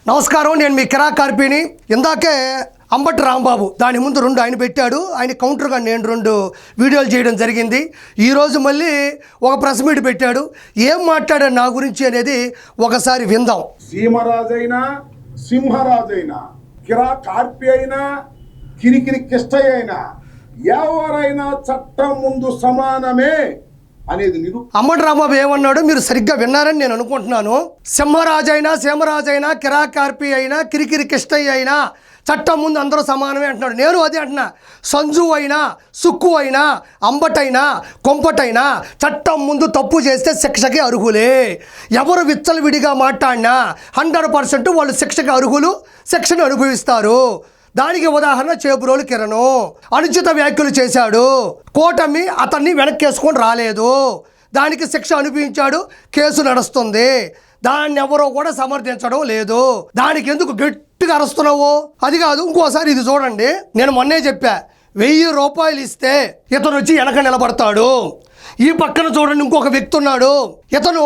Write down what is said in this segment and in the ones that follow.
నమస్కారం, నేను మీ కిరా కార్పీని. ఇందాకే అంబటి రాంబాబు దాని ముందు 2 ఆయన పెట్టాడు. ఆయన కౌంటర్గా నేను 2 వీడియోలు చేయడం జరిగింది. ఈరోజు మళ్ళీ ఒక ప్రెస్ మీట్ పెట్టాడు. ఏం మాట్లాడాడు నా గురించి అనేది ఒకసారి విందాం. సీమరాజైనా సింహరాజైనా కిరా కార్పి అయినా కిరికిరి కిష్టయ్య అయినా ఎవరైనా చట్టం ముందు సమానమే అనేది అంబటి రాంబాబు ఏమన్నాడు మీరు సరిగ్గా విన్నారని నేను అనుకుంటున్నాను. సింహరాజైనా సీమరాజైనా కిరా కార్పి అయినా కిరికిరి కిష్టయ్య అయినా చట్టం ముందు అందరూ సమానమే అంటున్నాడు. నేను అదే అంటున్నా. సంజు అయినా సుక్కు అయినా అంబటైనా కొంపటైనా చట్టం ముందు తప్పు చేస్తే శిక్షకి అర్హులే. ఎవరు విచ్చలవిడిగా మాట్లాడినా 100% వాళ్ళు శిక్షకి అర్హులు, శిక్షను అనుభవిస్తారు. దానికి ఉదాహరణ చేబురోలు కిరణు అనుచిత వ్యాఖ్యలు చేశాడు. కూటమి అతన్ని వెనక్కేసుకొని రాలేదు, దానికి శిక్ష అనుభవించాడు, కేసు నడుస్తుంది. దాన్ని ఎవరో కూడా సమర్థించడం లేదు. దానికి ఎందుకు గట్టిగా అరుస్తున్నావు? అది కాదు, ఇంకోసారి ఇది చూడండి. నేను మొన్నే చెప్పా, 1000 రూపాయలు ఇస్తే ఇతను వచ్చి వెనక నిలబడతాడు. ఈ పక్కన చూడండి, ఇంకొక వ్యక్తి ఉన్నాడు. ఇతను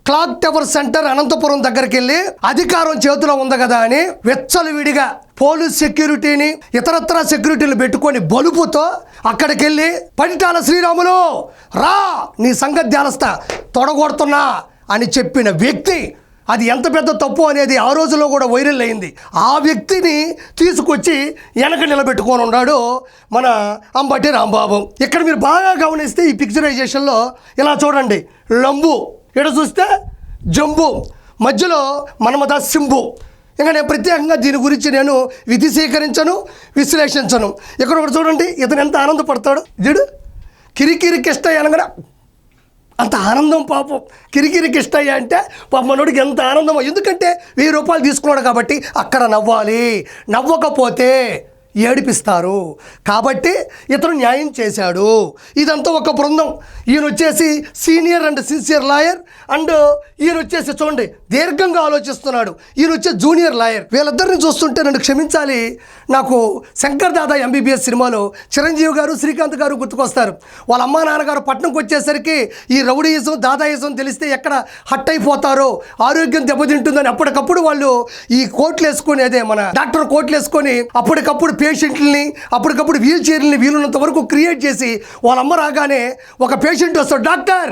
క్లాక్ టవర్ సెంటర్ అనంతపురం దగ్గరికి వెళ్ళి అధికారం చేతిలో ఉంది కదా అని విచ్చలవిడిగా పోలీస్ సెక్యూరిటీని ఇతరత్ర సెక్యూరిటీలు పెట్టుకొని బలుపుతో అక్కడికి వెళ్ళి పడిటాల శ్రీరాములు రా నీ సంగతి తేలస్తా తొడగొడుతున్నా అని చెప్పిన వ్యక్తి. అది ఎంత పెద్ద తప్పు అనేది ఆ రోజుల్లో కూడా వైరల్ అయింది. ఆ వ్యక్తిని తీసుకొచ్చి వెనక నిలబెట్టుకొని ఉన్నాడు మన అంబటి రాంబాబు. ఇక్కడ మీరు బాగా గమనిస్తే ఈ పిక్చరైజేషన్లో ఇలా చూడండి, లంబు ఇక్కడ చూస్తే జంబు, మధ్యలో మన్మథ సింబు. ఇంకా నేను ప్రత్యేకంగా దీని గురించి నేను విధి సేకరించను, విశ్లేషించను. ఇక్కడ ఒకటి చూడండి, ఇతను ఎంత ఆనందపడతాడు. చూడు, కిరికిరి కిష్టయ్య అనగా అంత ఆనందం. పాపం కిరికిరి కిష్టయ్య అంటే పాప మనోడికి ఎంత ఆనందమో. ఎందుకంటే 1000 రూపాయలు తీసుకున్నాడు కాబట్టి అక్కడ నవ్వాలి, నవ్వకపోతే ఏడిపిస్తారు. కాబట్టి ఇతను న్యాయం చేశాడు. ఇదంతా ఒక బృందం. ఈయన వచ్చేసి senior and sincere lawyer, and ఈయన వచ్చేసి చూడండి దీర్ఘంగా ఆలోచిస్తున్నాడు. ఈయన వచ్చే జూనియర్ లాయర్. వీళ్ళిద్దరిని చూస్తుంటే నన్ను క్షమించాలి, నాకు శంకర్ దాదా MBBS సినిమాలో చిరంజీవి గారు శ్రీకాంత్ గారు గుర్తుకొస్తారు. వాళ్ళ అమ్మా నాన్నగారు పట్టణంకి వచ్చేసరికి ఈ రౌడీయిజం దాదాయిజం తెలిస్తే ఎక్కడ హట్ అయిపోతారో, ఆరోగ్యం దెబ్బతింటుందని అప్పటికప్పుడు వాళ్ళు ఈ కోట్లు వేసుకొని, అదే మన డాక్టర్ కోట్లు వేసుకొని అప్పటికప్పుడు పేషెంట్లని అప్పటికప్పుడు వీల్ చైర్లని వీలున్నంత వరకు క్రియేట్ చేసి వాళ్ళ అమ్మ రాగానే ఒక పేషెంట్ వస్తాడు, డాక్టర్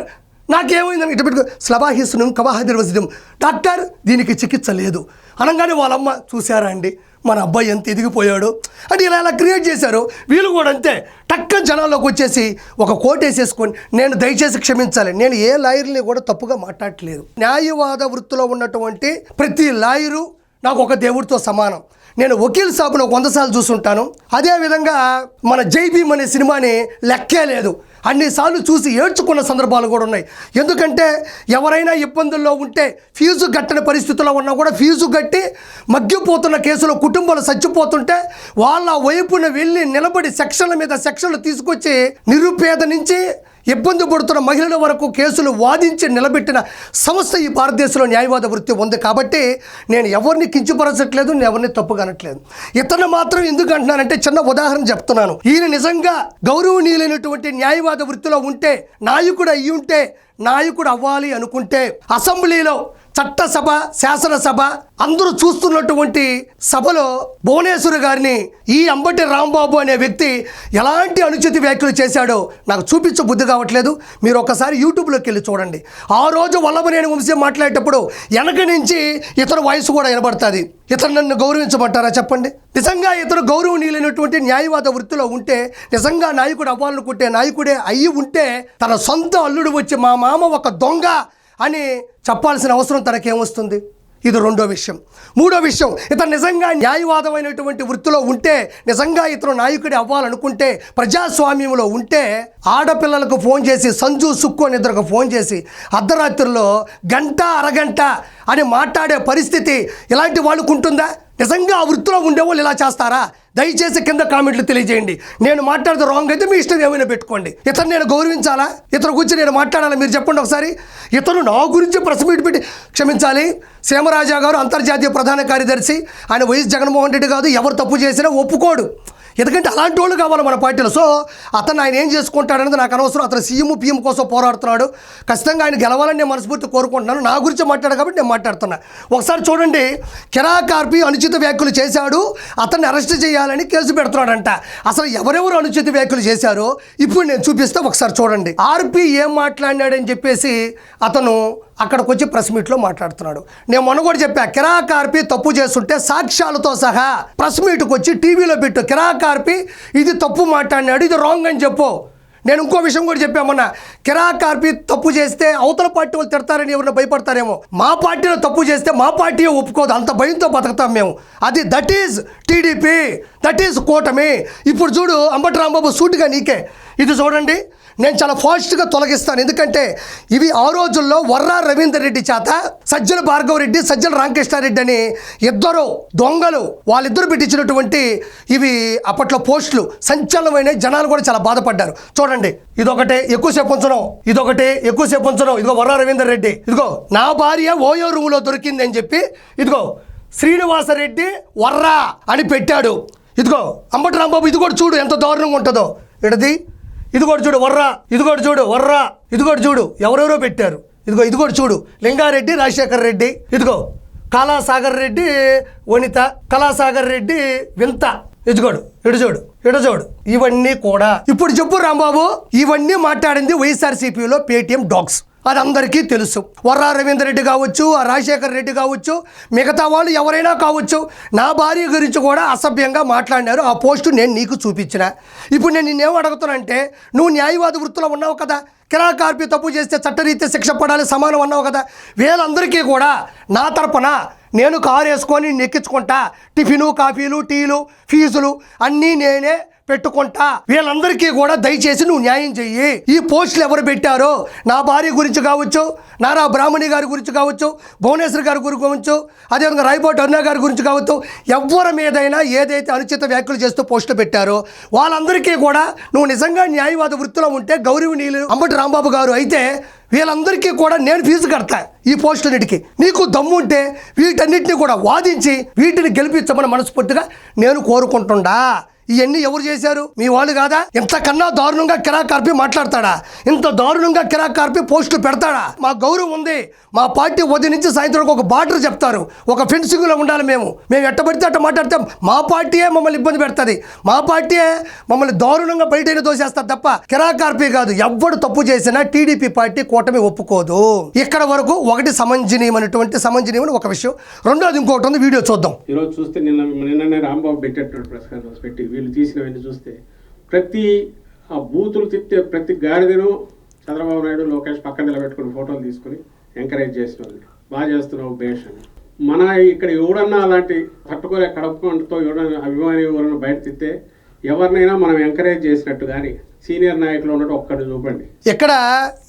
నాకేమైందని ఇటు పెట్టుకో స్లబాహిస్ను కవాహదిర్వసిదం, డాక్టర్ దీనికి చికిత్స లేదు అనగానే వాళ్ళమ్మ చూసారా అండి మన అబ్బాయి ఎంత ఎదిగిపోయాడు అంటే ఇలా క్రియేట్ చేశారు. వీళ్ళు కూడా అంతే టక్క జనాల్లోకి వచ్చేసి ఒక కోట్ వేసేసుకొని, నేను దయచేసి క్షమించాలి, నేను ఏ లాయర్ని కూడా తప్పుగా మాట్లాడట్లేదు. న్యాయవాద వృత్తిలో ఉన్నటువంటి ప్రతి లాయరు నాకు ఒక దేవుడితో సమానం. నేను వకీల్ సాబును 100 సార్లు చూసుంటాను. అదేవిధంగా మన జై భీమ్ అనే సినిమాని లెక్కే లేదు, అన్నిసార్లు చూసి ఏడ్చుకున్న సందర్భాలు కూడా ఉన్నాయి. ఎందుకంటే ఎవరైనా ఇబ్బందుల్లో ఉంటే, ఫీజు కట్టని పరిస్థితుల్లో ఉన్నా కూడా ఫీజు కట్టి మగ్గిపోతున్న కేసులో కుటుంబాలు చచ్చిపోతుంటే వాళ్ళ వైపున వెళ్ళి నిలబడి సెక్షన్ల మీద సెక్షన్లు తీసుకొచ్చి నిరుపేద నుంచి ఇబ్బంది పడుతున్న మహిళల వరకు కేసులు వాదించి నిలబెట్టిన సంస్థ ఈ భారతదేశంలో న్యాయవాద వృత్తి ఉంది. కాబట్టి నేను ఎవరిని కించపరచట్లేదు, నేను ఎవరిని తప్పుగా అనట్లేదు. ఇతను మాత్రం ఎందుకు అంటున్నానంటే చిన్న ఉదాహరణ చెప్తున్నాను. ఈయన నిజంగా గౌరవనీయులైనటువంటి న్యాయవాద వృత్తిలో ఉంటే, నాయకుడు అయ్యి ఉంటే, నాయకుడు అవ్వాలి అనుకుంటే అసెంబ్లీలో చట్టసభ శాసనసభ అందరూ చూస్తున్నటువంటి సభలో భువనేశ్వరి గారిని ఈ అంబటి రాంబాబు అనే వ్యక్తి ఎలాంటి అనుచిత వ్యాఖ్యలు చేశాడో నాకు చూపించ బుద్ధి కావట్లేదు. మీరు ఒకసారి యూట్యూబ్లోకి వెళ్ళి చూడండి. ఆ రోజు వల్లభనేని వంశీ మాట్లాడేటప్పుడు వెనక నుంచి ఇతను వాయిస్ కూడా వినబడుతుంది. ఇతను నన్ను గౌరవించమంటారా చెప్పండి? నిజంగా ఇతను గౌరవనీయులైనటువంటి న్యాయవాద వృత్తిలో ఉంటే, నిజంగా నాయకుడు అవ్వాలనుకుంటే, నాయకుడే అయ్యి ఉంటే, తన సొంత అల్లుడు వచ్చి మా మామ ఒక దొంగ అని చెప్పాల్సిన అవసరం తనకేమొస్తుంది? ఇది రెండో విషయం. మూడో విషయం, ఇతను నిజంగా న్యాయవాదమైనటువంటి వృత్తిలో ఉంటే, నిజంగా ఇతను నాయకుడి అవ్వాలనుకుంటే, ప్రజాస్వామ్యంలో ఉంటే, ఆడపిల్లలకు ఫోన్ చేసి సంజు సుక్కు అని ఇద్దరికి ఫోన్ చేసి అర్ధరాత్రుల్లో గంట అరగంట అని మాట్లాడే పరిస్థితి ఇలాంటి వాళ్ళకు ఉంటుందా? నిజంగా ఆ వృత్తిలో ఉండేవాళ్ళు ఇలా చేస్తారా? దయచేసి కింద కామెంట్లు తెలియజేయండి. నేను మాట్లాడితే రాంగ్ అయితే మీ ఇష్టం ఏమైనా పెట్టుకోండి. ఇతను నేను గౌరవించాలా? ఇతను గురించి నేను మాట్లాడాలా? మీరు చెప్పండి ఒకసారి. ఇతను నా గురించి ప్రెస్ మీట్ పెట్టి, క్షమించాలి, సీమరాజా గారు అంతర్జాతీయ ప్రధాన కార్యదర్శి, ఆయన వైఎస్ జగన్మోహన్ రెడ్డి కాదు, ఎవరు తప్పు చేసినా ఒప్పుకోడు. ఎందుకంటే అలాంటి వాళ్ళు కావాలి మన పార్టీలో. సో అతను ఆయన ఏం చేసుకుంటాడనేది నాకు అనవసరం. అతను సీఎం పిఎం కోసం పోరాడుతున్నాడు. ఖచ్చితంగా ఆయన గెలవాలని నేను మనస్ఫూర్తి కోరుకుంటున్నాను. నా గురించి మాట్లాడాడు కాబట్టి నేను మాట్లాడుతున్నా. ఒకసారి చూడండి, కిరా కార్పి అనుచిత వ్యాఖ్యలు చేశాడు, అతన్ని అరెస్ట్ చేయాలని కేసు పెడుతున్నాడంట. అసలు ఎవరెవరు అనుచిత వ్యాఖ్యలు చేశారో ఇప్పుడు నేను చూపిస్తే ఒకసారి చూడండి. ఆర్పి ఏం మాట్లాడినాడని చెప్పేసి అతను అక్కడికి వచ్చి ప్రెస్ మీట్లో మాట్లాడుతున్నాడు. నేను మొన్న కూడా చెప్పా, కిరా కార్పి తప్పు చేస్తుంటే సాక్ష్యాలతో సహా ప్రెస్ మీట్కి వచ్చి టీవీలో పెట్టు, కిరా కార్పి ఇది తప్పు మాట్లాడినాడు, ఇది రాంగ్ అని చెప్పు. నేను ఇంకో విషయం కూడా చెప్పామన్నా, కిరా కార్పి తప్పు చేస్తే అవతల పార్టీ వాళ్ళు తిడతారని ఎవరైనా భయపడతారేమో. మా పార్టీలో తప్పు చేస్తే మా పార్టీ ఒప్పుకోదు, అంత భయంతో బతుకుతాం మేము. అది that is TDP, that is కూటమి. ఇప్పుడు చూడు అంబటి రాంబాబు సూటిగా నీకే ఇది చూడండి, నేను చాలా ఫాస్ట్గా తొలగిస్తాను. ఎందుకంటే ఇవి ఆ రోజుల్లో వర్రా రవీందర్ రెడ్డి చేత సజ్జల భార్గవ రెడ్డి, సజ్జల రామకృష్ణారెడ్డి అని ఇద్దరు దొంగలు వాళ్ళిద్దరు పెట్టించినటువంటి ఇవి అప్పట్లో పోస్టులు సంచలనమైన, జనాలు కూడా చాలా బాధపడ్డారు. చూడండి, ఇదొకటే ఎక్కువసేపు ఉంచడం, ఇదొకటి ఎక్కువసేపు ఉంచడం. ఇదిగో వర్రా రవీందర్ రెడ్డి, ఇదిగో నా భార్య ఓయో రూములో దొరికింది అని చెప్పి ఇదిగో శ్రీనివాసరెడ్డి వర్రా అని పెట్టాడు. ఇదిగో అంబటి రాంబాబు ఇది కూడా చూడు ఎంత దారుణంగా ఉంటుందో. ఇడది ఇది కూడా చూడు వర్రా, ఇది కూడా చూడు వర్రా, ఇది కూడా చూడు ఎవరెవరో పెట్టారు. ఇదిగో ఇది కూడా చూడు లింగారెడ్డి రాజశేఖర్ రెడ్డి, ఇదిగో కళాసాగర్ రెడ్డి వనిత, కళాసాగర్ రెడ్డి వింత, ఇదిగోడు ఇడజోడు ఇడజోడు. ఇవన్నీ కూడా ఇప్పుడు చెప్పు రాంబాబు, ఇవన్నీ మాట్లాడింది వైఎస్ఆర్సీపీలో పేటీఎం డాగ్స్. అది అందరికీ తెలుసు. వర్రా రవీందర్ రెడ్డి కావచ్చు, ఆ రాజశేఖర్ రెడ్డి కావచ్చు, మిగతా వాళ్ళు ఎవరైనా కావచ్చు. నా భార్య గురించి కూడా అసభ్యంగా మాట్లాడినారు. ఆ పోస్టు నేను నీకు చూపించిన. ఇప్పుడు నేను నిన్నేం అడుగుతానంటే, నువ్వు న్యాయవాద వృత్తిలో ఉన్నావు కదా, కిరా కార్పి తప్పు చేస్తే చట్టరీత్యా శిక్ష పడాలి సమానం అన్నావు కదా. వీళ్ళందరికీ కూడా నా తరపున నేను కారు వేసుకొని నెక్కించుకుంటా, టిఫిను కాఫీలు టీలు ఫీజులు అన్నీ నేనే పెట్టుకుంటా. వీళ్ళందరికీ కూడా దయచేసి నువ్వు న్యాయం చెయ్యి. ఈ పోస్టులు ఎవరు పెట్టారో, నా భార్య గురించి కావచ్చు, నారా బ్రాహ్మణి గారి గురించి కావచ్చు, భువనేశ్వర్ గారి గురించి కావచ్చు, అదేవిధంగా రాయపోటి అరుణ గారి గురించి కావచ్చు, ఎవరి మీదైనా ఏదైతే అనుచిత వ్యాఖ్యలు చేస్తూ పోస్టులు పెట్టారో వాళ్ళందరికీ కూడా నువ్వు నిజంగా న్యాయవాద వృత్తిలో ఉంటే, గౌరవనీయులు అంబటి రాంబాబు గారు అయితే వీళ్ళందరికీ కూడా నేను ఫీజు కడతా. ఈ పోస్టులన్నిటికీ నీకు దమ్ముంటే వీటన్నిటిని కూడా వాదించి వీటిని గెలిపించమని మనస్ఫూర్తిగా నేను కోరుకుంటుండా. ఇవన్నీ ఎవరు చేశారు? మీ వాళ్ళు కాదా? ఇంతకన్నా దారుణంగా కిరా కార్పి మాట్లాడతాడా? ఇంత దారుణంగా కిరా కార్పి పోస్టులు పెడతాడా? మా గౌరవం ఉంది. మా పార్టీ ఉదయం నుంచి సాయంత్రం ఒక బార్డర్ చెప్తారు, ఒక ఫెన్సింగ్లో ఉండాలి. మేము ఎట్టబడితే అట్ట మాట్లాడితే మా పార్టీయే మమ్మల్ని ఇబ్బంది పెడుతుంది, మా పార్టీయే మమ్మల్ని దారుణంగా బయటైనా దోసేస్తారు తప్ప కిరా కార్పి కాదు. ఎవ్వడు తప్పు చేసినా టీడీపీ పార్టీ కూటమి ఒప్పుకోదు. ఇక్కడ వరకు ఒకటి సమంజనీయమని ఒక విషయం. రెండోది ఇంకోటి ఉంది, వీడియో చూద్దాం. ఈరోజు చూస్తే నిన్ననే రాంబాబు పెట్టేటువంటి ప్రెస్ కాన్ఫరెన్స్ పెట్టి వీళ్ళు తీసినవన్నీ చూస్తే ప్రతి ఆ బూతులు తిట్టే ప్రతి గాడిదను చంద్రబాబు నాయుడు లోకేష్ పక్కన నిలబెట్టుకుని ఫోటోలు తీసుకుని ఎంకరేజ్ చేసిన వాళ్ళు. బాగా చేస్తున్నావు బేష్ అని. మన ఇక్కడ ఎవడన్నా అలాంటి తట్టుకోలే కడుపుతో ఎవడన్నా అభిమాని ఎవరన్నా బయట తిట్టే ఎవరినైనా మనం ఎంకరేజ్ చేసినట్టు కానీ సీనియర్ నాయకులు ఉన్నట్టు ఒక్కటి చూపండి. ఇక్కడ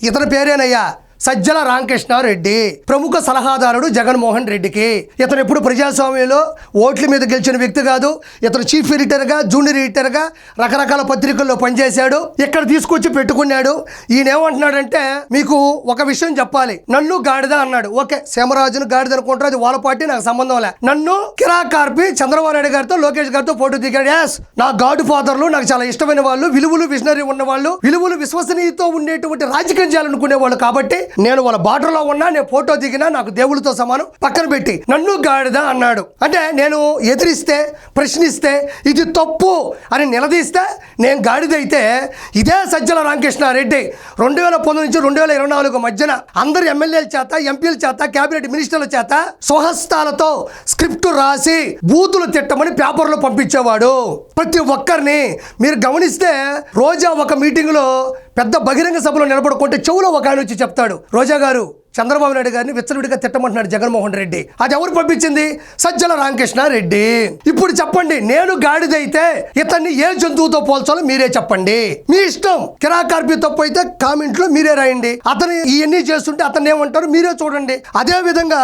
ఇతని పేరేనయ్యా సజ్జల రామకృష్ణారెడ్డి, ప్రముఖ సలహాదారుడు జగన్మోహన్ రెడ్డికి. ఇతను ఎప్పుడు ప్రజాస్వామ్యంలో ఓట్ల మీద గెలిచిన వ్యక్తి కాదు. ఇతను చీఫ్ ఎడిటర్గా, జూనియర్ ఎడిటర్గా రకరకాల పత్రికల్లో పనిచేశాడు. ఇక్కడ తీసుకొచ్చి పెట్టుకున్నాడు. ఈయన ఏమంటున్నాడంటే, మీకు ఒక విషయం చెప్పాలి, నన్ను గాడిద అన్నాడు. ఓకే, సీమరాజును గాడిద అనుకుంటారు, అది వాళ్ళ పార్టీ, నాకు సంబంధం లే. నన్ను కిరా కార్పి చంద్రబాబు నాయుడు గారితో లోకేష్ గారితో ఫోటో దిగాడు. ఎస్, నా గాడ్ ఫాదర్లు, నాకు చాలా ఇష్టమైన వాళ్ళు, విలువలు విజనరీ ఉన్నవాళ్ళు, విలువలు విశ్వసనీయతో ఉండేటువంటి రాజకీయం చేయాలనుకునే వాళ్ళు. కాబట్టి నేను వాళ్ళ బార్డర్లో ఉన్నా, నేను ఫోటో దిగినా నాకు దేవుళ్ళతో సమానం. పక్కన పెట్టి నన్ను గాడిద అన్నాడు. అంటే నేను ఎదిరిస్తే, ప్రశ్నిస్తే, ఇది తప్పు అని నిలదీస్తే నేను గాడిద అయితే, ఇదే సజ్జల రామకృష్ణారెడ్డి 2019 నుంచి 2024 మధ్యన అందరు ఎమ్మెల్యేల చేత, ఎంపీల చేత, కేబినెట్ మినిస్టర్ల చేత స్వహస్తాలతో స్క్రిప్ట్ రాసి బూతులు తిట్టమని పేపర్లో పంపించేవాడు. ప్రతి ఒక్కరిని మీరు గమనిస్తే, రోజా ఒక మీటింగ్లో పెద్ద బహిరంగ సభలో నిలబడుకుంటే చెవులో ఒక ఆయన వచ్చి చెప్తాడు, రోజా గారు చంద్రబాబు నాయుడు గారిని విచ్చలవిడిగా తిట్టమంటున్నాడు జగన్మోహన్ రెడ్డి. అది ఎవరు పంపించింది? సజ్జల రామకృష్ణారెడ్డి. ఇప్పుడు చెప్పండి, నేను గాడిదైతే ఇతన్ని ఏ జంతువుతో పోల్చాలో మీరే చెప్పండి. మీ ఇష్టం. కిరా కార్పి తప్పు అయితే కామెంట్లో మీరే రాయండి. అతను ఇవన్నీ చేస్తుంటే అతను ఏమంటారు మీరే చూడండి. అదే విధంగా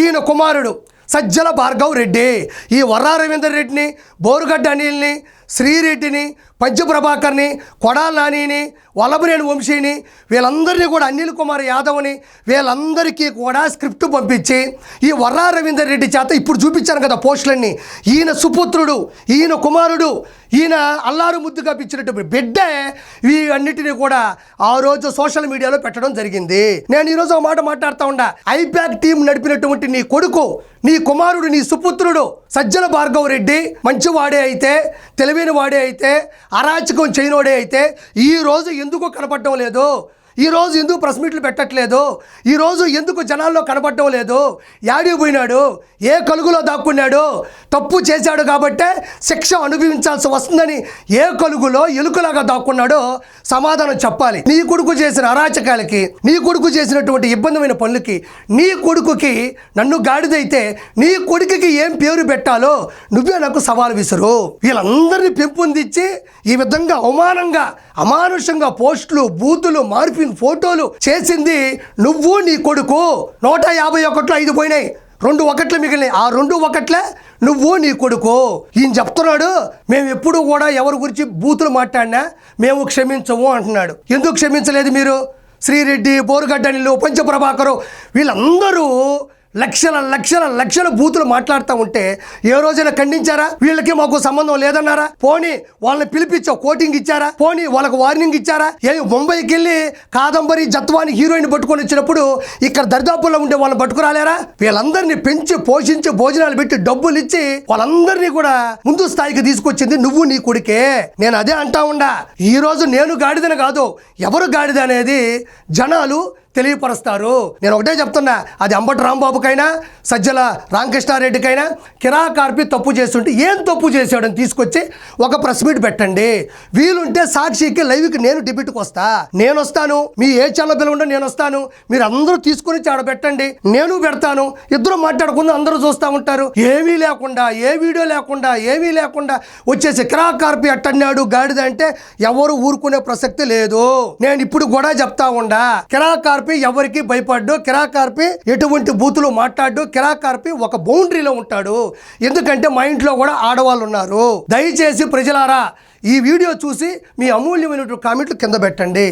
ఈయన కుమారుడు సజ్జల భార్గవ్ రెడ్డి ఈ వర్రా రవీందర్ రెడ్డిని, బోరుగడ్డ అనిల్ని, శ్రీరెడ్డిని, పంచప్రభాకర్ని, కొడాల నానిని, వల్లభనేని వంశీని, వీళ్ళందరినీ కూడా అనిల్ కుమార్ యాదవ్ని, వీళ్ళందరికీ కూడా స్క్రిప్ట్ పంపించి ఈ వర్రా రవీందర్ రెడ్డి చేత ఇప్పుడు చూపించాను కదా పోస్టులన్నీ, ఈయన సుపుత్రుడు, ఈయన కుమారుడు, ఈయన అల్లారు ముద్దుగా పిచ్చినట్టు బిడ్డే ఈ అన్నిటినీ కూడా ఆ రోజు సోషల్ మీడియాలో పెట్టడం జరిగింది. నేను ఈరోజు ఒక మాట మాట్లాడుతూ ఉండా, ఐపాక్ టీం నడిపినటువంటి నీ కొడుకు, నీ కుమారుడు, నీ సుపుత్రుడు సజ్జల భార్గవ రెడ్డి మంచివాడే అయితే, తెలివైన వాడే అయితే, అరాచకం చేయనోడే అయితే ఈరోజు ఎందుకు కనపడటం లేదు? ఈరోజు ఎందుకు ప్రెస్ మీట్లు పెట్టట్లేదు? ఈరోజు ఎందుకు జనాల్లో కనపడటం లేదు? యాడికి పోయినాడు? ఏ కలుగులో దాక్కున్నాడు? తప్పు చేశాడు కాబట్టే శిక్ష అనుభవించాల్సి వస్తుందని ఏ కలుగులో ఎలుకలాగా దాక్కున్నాడో సమాధానం చెప్పాలి. నీ కొడుకు చేసిన అరాచకాలకి, నీ కొడుకు చేసినటువంటి ఇబ్బందిమైన పనులకి, నీ కొడుకుకి నన్ను గాడిదైతే నీ కొడుకుకి ఏం పేరు పెట్టాలో నువ్వే నాకు సవాల్ విసురు. వీళ్ళందరినీ పెంపొందించి ఈ విధంగా అవమానంగా, అమానుషంగా పోస్టులు, బూతులు, మార్పింగ్ ఫోటోలు చేసింది నువ్వు, నీ కొడుకు. 151లో 5 పోయినాయి, 2 ఒకట్లు మిగిలినాయి. ఆ 2 ఒకట్లే నువ్వు, నీ కొడుకు. ఈయన చెప్తున్నాడు, మేము ఎప్పుడు కూడా ఎవరి గురించి బూతులు మాట్లాడినా మేము క్షమించము అంటున్నాడు. ఎందుకు క్షమించలేదు మీరు? శ్రీరెడ్డి, బోరుగడ్డ అనిల్, పంచప్రభాకరు వీళ్ళందరూ లక్షల బూతులు మాట్లాడుతూ ఉంటే ఏ రోజైనా ఖండించారా? వీళ్ళకి మాకు సంబంధం లేదన్నారా? పోనీ వాళ్ళని పిలిపించావు, కోటింగ్ ఇచ్చారా? పోనీ వాళ్ళకు వార్నింగ్ ఇచ్చారా? ముంబైకి వెళ్ళి కాదంబరి, జత్వాని హీరోయిన్ పట్టుకొని వచ్చినప్పుడు ఇక్కడ దరిదాపుల్లో ఉండే వాళ్ళని పట్టుకురాలేరా? వీళ్ళందరినీ పెంచి పోషించి భోజనాలు పెట్టి డబ్బులు ఇచ్చి వాళ్ళందరినీ కూడా ముందు స్థాయికి తీసుకొచ్చింది నువ్వు, నీ కొడుకే. నేను అదే అంటా ఉండా, ఈ రోజు నేను గాడిదని కాదు, ఎవరు గాడిద అనేది జనాలు తెలియపరుస్తారు. నేను ఒకటే చెప్తున్నా, అది అంబటి రాంబాబుకైనా, సజ్జల రామకృష్ణారెడ్డికైనా కిరాకార్పి తప్పు చేస్తుంటే ఏం తప్పు చేశాడని తీసుకొచ్చి ఒక ప్రెస్ మీట్ పెట్టండి. వీలుంటే సాక్షికి లైవ్కి నేను డిబేట్కి వస్తా, నేను వస్తాను. మీ ఏ ఛానల్ పిలవండి, నేను వస్తాను. మీరు అందరూ తీసుకుని చాడ పెట్టండి, నేను పెడతాను. ఇద్దరు మాట్లాడకుండా అందరూ చూస్తూ ఉంటారు. ఏమీ లేకుండా, ఏ వీడియో లేకుండా, ఏమీ లేకుండా వచ్చేసి కిరాకార్పి అట్టన్నాడు గాడిద అంటే ఎవరు ఊరుకునే ప్రసక్తి లేదు. నేను ఇప్పుడు కూడా చెప్తా ఉండా, కిరాకార్పి ఎవరికి భయపడ్డు, కిరాకార్పి ఎటువంటి బూతులు మాట్లాడు, కిరాకార్పి ఒక బౌండరీలో ఉంటాడు. ఎందుకంటే మా ఇంట్లో కూడా ఆడవాళ్ళు ఉన్నారు. దయచేసి ప్రజలారా ఈ వీడియో చూసి మీ అమూల్యమైనటువంటి కామెంట్లు కింద పెట్టండి.